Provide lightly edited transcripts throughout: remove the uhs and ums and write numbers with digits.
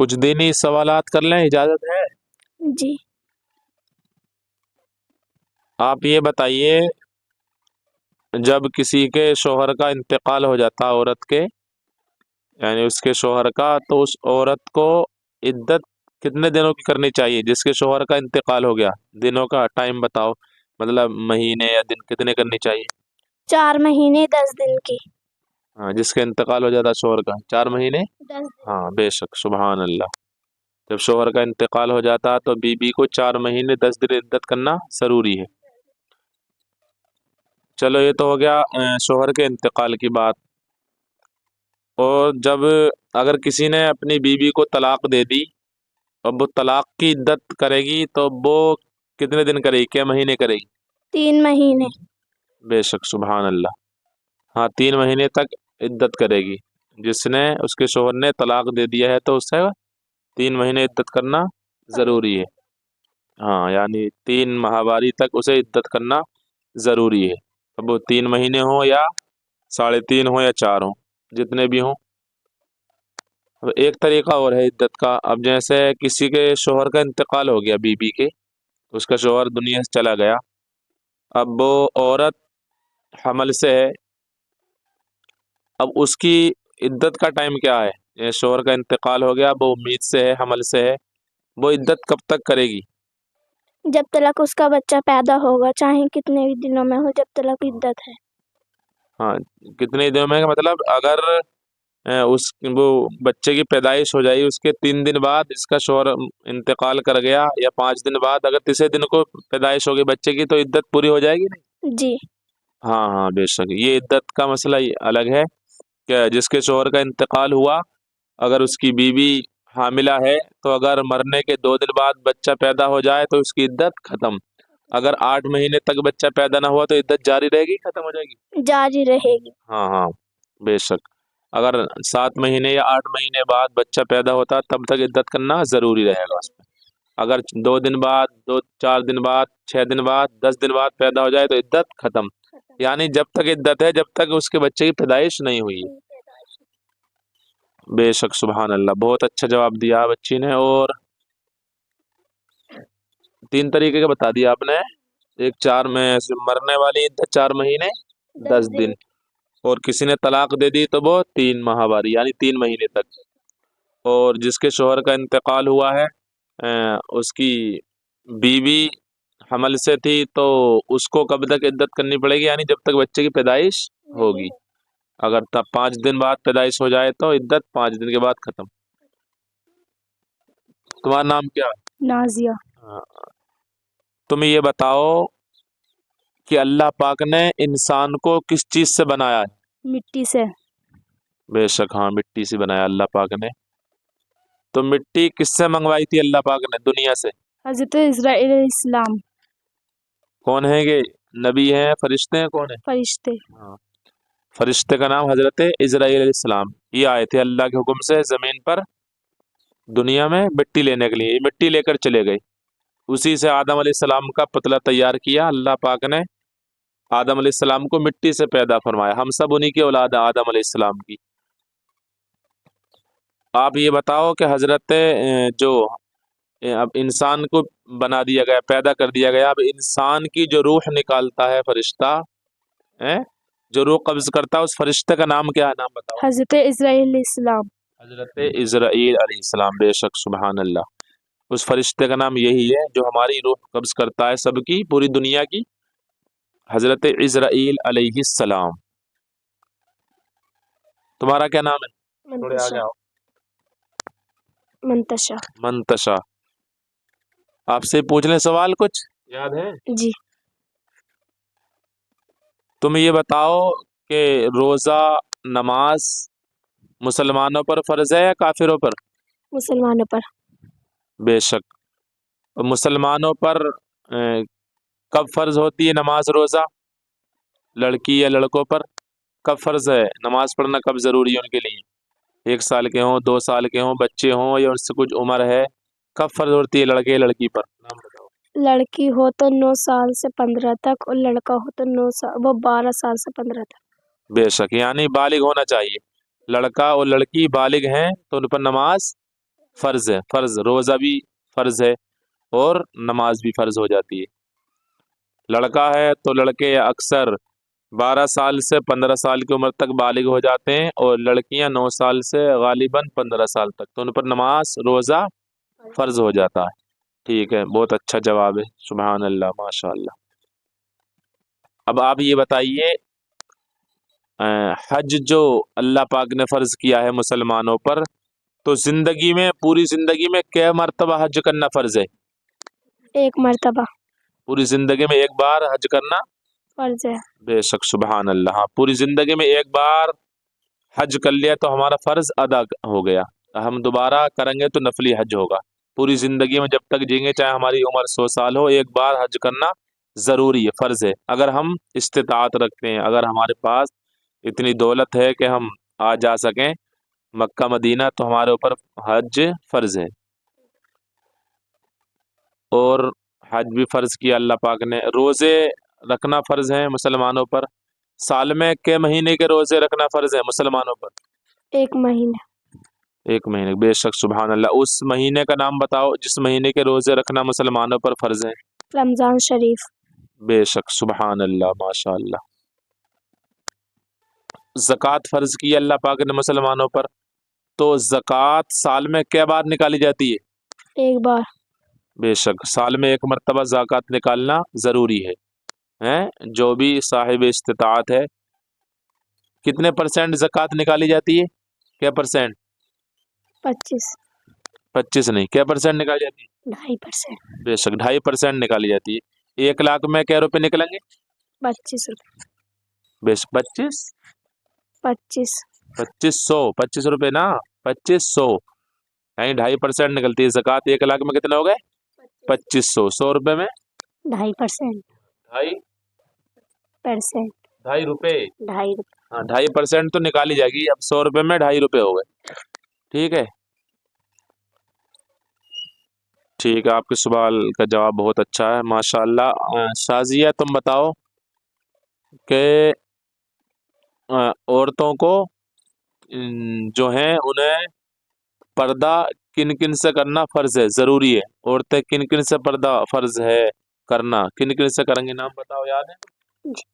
کچھ دینی سوالات کر لیں، اجازت ہے؟ جی آپ یہ بتائیے، جب کسی کے شوہر کا انتقال ہو جاتا عورت کے، یعنی اس کے شوہر کا، تو اس عورت کو عدت کتنے دنوں کی کرنی چاہیے؟ جس کے شوہر کا انتقال ہو گیا، دنوں کا ٹائم بتاؤ، مطلب مہینے یا دن کتنے کرنی چاہیے؟ 4 مہینے 10 دن کی۔ ہاں، جس کا انتقال ہو جاتا شوہر کا 4 مہینے 10 دن۔ ہاں بے شک، سبحان اللہ۔ جب شوہر کا انتقال ہو جاتا تو بیوی کو 4 مہینے 10 دن عدت کرنا ضروری ہے۔ چلو یہ تو ہو گیا شوہر کے انتقال کی بات۔ اور جب اگر کسی نے اپنی بیوی کو طلاق دے دی، اب وہ طلاق کی عدت کرے گی تو وہ کتنے دن کرے گی، کیا مہینے کرے گی؟ 3 مہینے۔ بے شک، سبحان اللہ۔ ہاں، 3 مہینے تک عدت کرے گی۔ جس نے اس کے شوہر نے طلاق دے دیا ہے تو اس سے 3 مہینے عدت کرنا ضروری ہے۔ ہاں، یعنی 3 ماہواری تک اسے عدت کرنا ضروری ہے۔ اب وہ 3 مہینے ہوں یا 3.5 ہوں یا 4 ہوں، جتنے بھی ہوں۔ اب ایک طریقہ اور ہے عدت کا۔ اب جیسے کسی کے شوہر کا انتقال ہو گیا، بیوی کے، اس کا شوہر دنیا سے چلا گیا، اب وہ عورت حمل سے ہے، اب اس کی عدت کا ٹائم کیا ہے؟ یہ شوہر کا انتقال ہو گیا، وہ امید سے ہے، حمل سے ہے، وہ عدت کب تک کرے گی؟ جب تلک اس کا بچہ پیدا ہوگا، چاہے کتنے بھی دنوں میں ہو، جب تلک عدت ہے۔ ہاں، کتنے دنوں میں، مطلب اگر وہ بچے کی پیدائش ہو جائے اس کے 3 دن بعد اس کا شوہر انتقال کر گیا، یا 5 دن بعد، اگر تیسرے دن کو پیدائش ہوگی بچے کی، تو عدت پوری ہو جائے گی نہیں؟ جی ہاں ہاں بے شک، یہ عدت کا مسئلہ الگ ہے کہ جس کے شوہر کا انتقال ہوا، اگر اس کی بیوی حاملہ ہے تو اگر مرنے کے 2 دن بعد بچہ پیدا ہو جائے تو اس کی عدت ختم۔ اگر 8 مہینے تک بچہ پیدا نہ ہوا تو عدت جاری رہے گی، ختم ہو جائے گی؟ جاری رہے گی۔ ہاں ہاں بے شک، اگر 7 مہینے یا 8 مہینے بعد بچہ پیدا ہوتا تب تک عدت کرنا ضروری رہے گا اس میں۔ اگر 2 دن بعد، 4 دن بعد، 6 دن بعد، 10 دن بعد پیدا ہو جائے تو عدت ختم، یعنی جب تک عدت ہے جب تک اس کے بچے کی پیدائش نہیں ہوئی ہے۔ بے شک، سبحان اللہ، بہت اچھا جواب دیا بچی نے۔ اور 3 طریقے کا بتا دیا آپ نے، ایک 4 میں مرنے والی عدت 4 مہینے 10 دن، اور کسی نے طلاق دے دی تو وہ 3 ماہواری یعنی 3 مہینے تک، اور جس کے شوہر کا انتقال ہوا ہے اس کی بیوی حمل سے تھی تو اس کو کب تک عدت کرنی پڑے گی، یعنی جب تک بچے کی پیدائش ہوگی۔ اگر تب 5 دن بعد پیدائش ہو جائے تو عدت 5 دن کے بعد ختم۔ تمہارا نام کیا ہے؟ نازیہ۔ تم یہ بتاؤ کہ اللہ پاک نے انسان کو کس چیز سے بنایا ہے؟ مٹی سے۔ بے شک، ہاں، مٹی سے بنایا اللہ پاک نے۔ تو مٹی کس سے منگوائی تھی اللہ پاک نے دنیا سے؟ حضرت اسرائیل علیہ السلام۔ کون ہیں یہ؟ نبی ہیں، فرشتے ہیں، کون ہیں؟ فرشتے۔ ہاں، فرشتے کا نام حضرت اسرائیل علیہ السلام۔ یہ آئے تھے اللہ کے حکم سے زمین پر دنیا میں مٹی لینے کے لیے، یہ مٹی لے کر چلے گئے۔ اسی سے آدم علیہ السلام کا پتلا تیار کیا اللہ پاک نے، آدم علیہ السلام کو مٹی سے پیدا فرمایا۔ ہم سب انہی کی اولاد ہیں آدم علیہ السلام کی۔ آپ یہ بتاؤ کہ حضرت جو اب انسان کو بنا دیا گیا، پیدا کر دیا گیا، اب انسان کی جو روح نکالتا ہے فرشتہ، جو روح قبض کرتا ہے، اس فرشتے کا نام کیا ہے؟ نام بتاؤ۔ حضرت اسرائیل علیہ السلام۔ حضرت اسرائیل علیہ السلام، بے شک، سبحان اللہ۔ اس فرشتے کا نام یہی ہے جو ہماری روح قبض کرتا ہے، سب کی، پوری دنیا کی، حضرت اسرائیل علیہ السلام۔ تمہارا کیا نام ہے؟ تھوڑے آگے آؤ۔ منتشا۔ منتشا۔ آپ سے پوچھ لیں سوال کچھ یاد ہے؟ جی۔ تم یہ بتاؤ کہ روزہ، نماز مسلمانوں پر فرض ہے یا کافروں پر؟ مسلمانوں پر۔ بے شک، مسلمانوں پر کب فرض ہوتی ہے نماز روزہ؟ لڑکی یا لڑکوں پر کب فرض ہے نماز پڑھنا، کب ضروری ہے ان کے لیے؟ 1 سال کے ہوں، 2 سال کے ہوں، بچے ہوں، یا اس سے کچھ عمر ہے، کب فرض ہوتی ہے لڑکے لڑکی پر؟ نام بتاؤ۔ لڑکی ہو تو 9 سال سے 15 تک، اور لڑکا ہو تو 12 سال سے 15 تک۔ بے شک، یعنی بالغ ہونا چاہیے۔ لڑکا اور لڑکی بالغ ہیں تو ان پر نماز فرض ہے، فرض روزہ بھی فرض ہے اور نماز بھی فرض ہو جاتی ہے۔ لڑکا ہے تو لڑکے اکثر 12 سال سے 15 سال کی عمر تک بالغ ہو جاتے ہیں، اور لڑکیاں 9 سال سے غالباً 15 سال تک، تو ان پر نماز روزہ فرض ہو جاتا ہے۔ ٹھیک ہے، بہت اچھا جواب ہے، سبحان اللہ، ماشاء اللہ۔ اب آپ یہ بتائیے، حج جو اللہ پاک نے فرض کیا ہے مسلمانوں پر، تو زندگی میں، پوری زندگی میں کئے مرتبہ حج کرنا فرض ہے؟ ایک مرتبہ پوری زندگی میں ایک بار حج کرنا فرض ہے۔ بے شک، سبحان اللہ۔ ہاں، پوری زندگی میں ایک بار حج کر لیا تو ہمارا فرض ادا ہو گیا، ہم دوبارہ کریں گے تو نفلی حج ہوگا۔ پوری زندگی میں جب تک جئیں گے، چاہے ہماری عمر 100 سال ہو، ایک بار حج کرنا ضروری ہے، فرض ہے۔ اگر ہم استطاعت رکھتے ہیں، اگر ہمارے پاس اتنی دولت ہے کہ ہم آ جا سکیں مکہ مدینہ، تو ہمارے اوپر حج فرض ہے۔ اور حج بھی فرض کیا اللہ پاک نے۔ روزے رکھنا فرض ہیں مسلمانوں پر۔ سال میں کے مہینے کے روزے رکھنا فرض ہے مسلمانوں پر؟ ایک مہینہ ایک مہینے، بے شک، سبحان اللہ۔ اس مہینے کا نام بتاؤ جس مہینے کے روزے رکھنا مسلمانوں پر فرض ہیں۔ رمضان شریف۔ بے شک، سبحان اللہ، ماشاء اللہ۔ زکوٰۃ فرض کی اللہ پاک نے مسلمانوں پر، تو زکوٰۃ سال میں کئی بار نکالی جاتی ہے؟ ایک بار۔ بے شک، سال میں ایک مرتبہ زکوٰۃ نکالنا ضروری ہے۔ جو بھی صاحب استطاعت ہے، کتنے پرسنٹ زکوٰۃ نکالی جاتی ہے؟ کیا پرسنٹ؟ 25 25 نہیں، کیا پرسنٹ نکالی جاتی ہے؟ 2.5%۔ بے شک، 2.5% نکالی جاتی ہے۔ 1 لاکھ میں کیا روپے نکلیں گے؟ 25 روپے۔ بے شک، 25 25 25 روپے نا، 2500، یعنی 2.5% نکلتی ہے زکوٰۃ۔ 1 لاکھ میں کتنے ہو گئے؟ 2500۔ 100 روپے میں 2.5%۔ 2.5 2.5% روپے، 2.5 روپے۔ ہاں، 2.5% تو نکالی جائے گی۔ اب 100 روپے میں 2.5 روپے ہو گئے۔ ٹھیک ہے، ٹھیک ہے، آپ کے سوال کا جواب بہت اچھا ہے، ماشاء اللہ۔ شازیہ، تم بتاؤ کہ عورتوں کو جو ہیں انہیں پردہ کن کن سے کرنا فرض ہے، ضروری ہے؟ عورتیں کن کن سے پردہ فرض ہے کرنا، کن کن سے کریں گے؟ نام بتاؤ، یاد ہے؟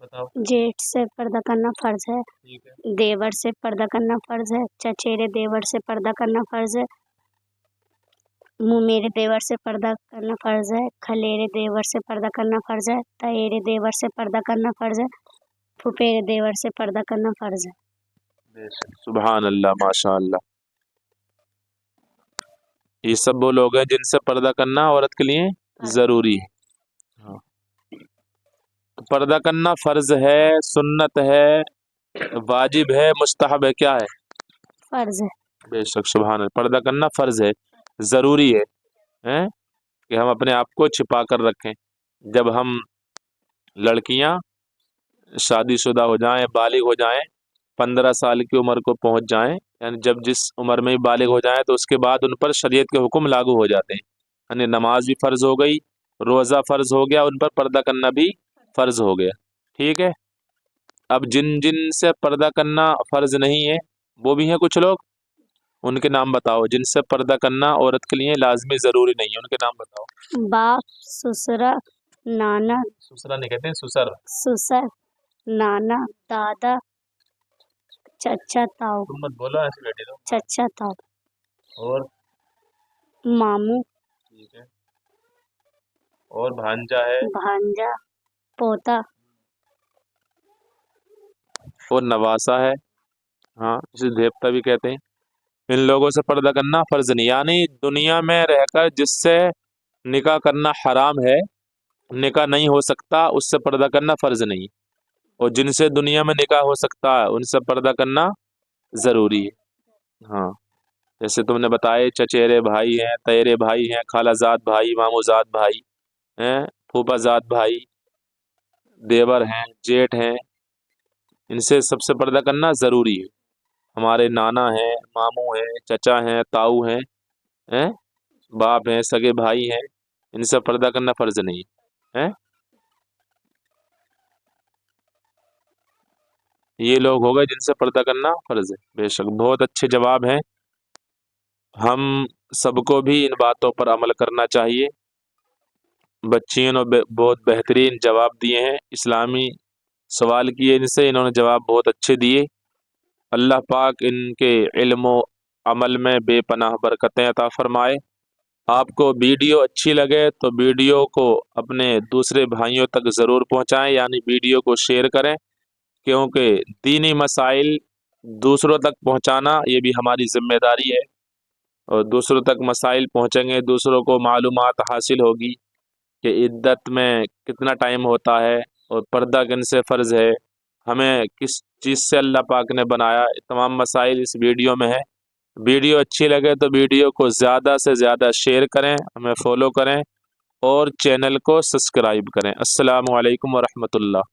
بتاؤ۔ جیٹھ سے پردہ کرنا فرض ہے، ٹھیک ہے، دیور سے پردہ کرنا فرض ہے، چچیرے دیور سے پردہ کرنا فرض ہے، میرے دیور سے پردہ کرنا فرض ہے، کھلیرے دیور سے پردہ کرنا فرض ہے، تیرے دیور سے پردہ کرنا فرض ہے، پھپھیرے دیور سے پردہ کرنا فرض ہے۔ سبحان اللہ، ماشاء اللہ۔ یہ سب وہ لوگ ہیں جن سے پردہ کرنا عورت کے لیے ضروری ہے۔ ہاں، تو پردہ کرنا فرض ہے، سنت ہے، واجب ہے، مستحب ہے، کیا ہے؟ فرض ہے۔ بے شک، سبحان اللہ، پردہ کرنا فرض ہے، ضروری ہے، کہ ہم اپنے آپ کو چھپا کر رکھیں۔ جب ہم لڑکیاں شادی شدہ ہو جائیں، بالغ ہو جائیں، 15 سال کی عمر کو پہنچ جائیں، یعنی جب جس عمر میں بالغ ہو جائیں، تو اس کے بعد ان پر شریعت کے حکم لاگو ہو جاتے ہیں، یعنی نماز بھی فرض ہو گئی، روزہ فرض ہو گیا، ان پر پردہ کرنا بھی فرض ہو گیا۔ ٹھیک ہے، اب جن جن سے پردہ کرنا فرض نہیں ہے، وہ بھی ہیں کچھ لوگ، ان کے نام بتاؤ۔ جن سے پردہ کرنا عورت کے لیے لازمی ضروری نہیں ہے، ان کے نام بتاؤ۔ باپ، سسرا، نانا، سسرا نہیں کہتے ہیں، سسر۔ سسر، نانا، دادا، چچا تاؤ، تم مت بولو، ایسے بیٹھے رہو۔ چچا تاؤ، اور ماموں، ٹھیک ہے، اور بھانجا ہے، بھانجا، پوتا، اور نواسا ہے، ہاں، جسے دیوتا بھی کہتے ہیں۔ ان لوگوں سے پردہ کرنا فرض نہیں، یعنی دنیا میں رہ کر جس سے نکاح کرنا حرام ہے، نکاح نہیں ہو سکتا، اس سے پردہ کرنا فرض نہیں، اور جن سے دنیا میں نکاح ہو سکتا ہے ان سے پردہ کرنا ضروری ہے۔ ہاں، جیسے تم نے بتائے چچیرے بھائی ہیں، تیرے بھائی ہیں، خالہ زاد بھائی، مامو زاد بھائی ہیں، پھوپھا زاد بھائی، دیور ہیں، جیٹھ ہیں، ان سے سب سے پردہ کرنا ضروری ہے۔ ہمارے نانا ہیں، ماموں ہیں، چچا ہیں، تاؤ ہیں، باپ ہیں، سگے بھائی ہیں، ان سے پردہ کرنا فرض نہیں ہے۔ یہ لوگ ہو گئے جن سے پردہ کرنا فرض ہے۔ بے شک، بہت اچھے جواب ہیں۔ ہم سب کو بھی ان باتوں پر عمل کرنا چاہیے۔ بچیوں نے بہت بہترین جواب دیے ہیں، اسلامی سوال کیے ان سے، انہوں نے جواب بہت اچھے دیے۔ اللہ پاک ان کے علم و عمل میں بے پناہ برکتیں عطا فرمائے۔ آپ کو ویڈیو اچھی لگے تو ویڈیو کو اپنے دوسرے بھائیوں تک ضرور پہنچائیں، یعنی ویڈیو کو شیئر کریں، کیونکہ دینی مسائل دوسروں تک پہنچانا یہ بھی ہماری ذمہ داری ہے، اور دوسروں تک مسائل پہنچیں گے، دوسروں کو معلومات حاصل ہوگی کہ عدت میں کتنا ٹائم ہوتا ہے اور پردہ کن سے فرض ہے، ہمیں کس چیز سے اللہ پاک نے بنایا، تمام مسائل اس ویڈیو میں ہے۔ ویڈیو اچھی لگے تو ویڈیو کو زیادہ سے زیادہ شیئر کریں، ہمیں فالو کریں اور چینل کو سبسکرائب کریں۔ السلام علیکم ورحمۃ اللہ۔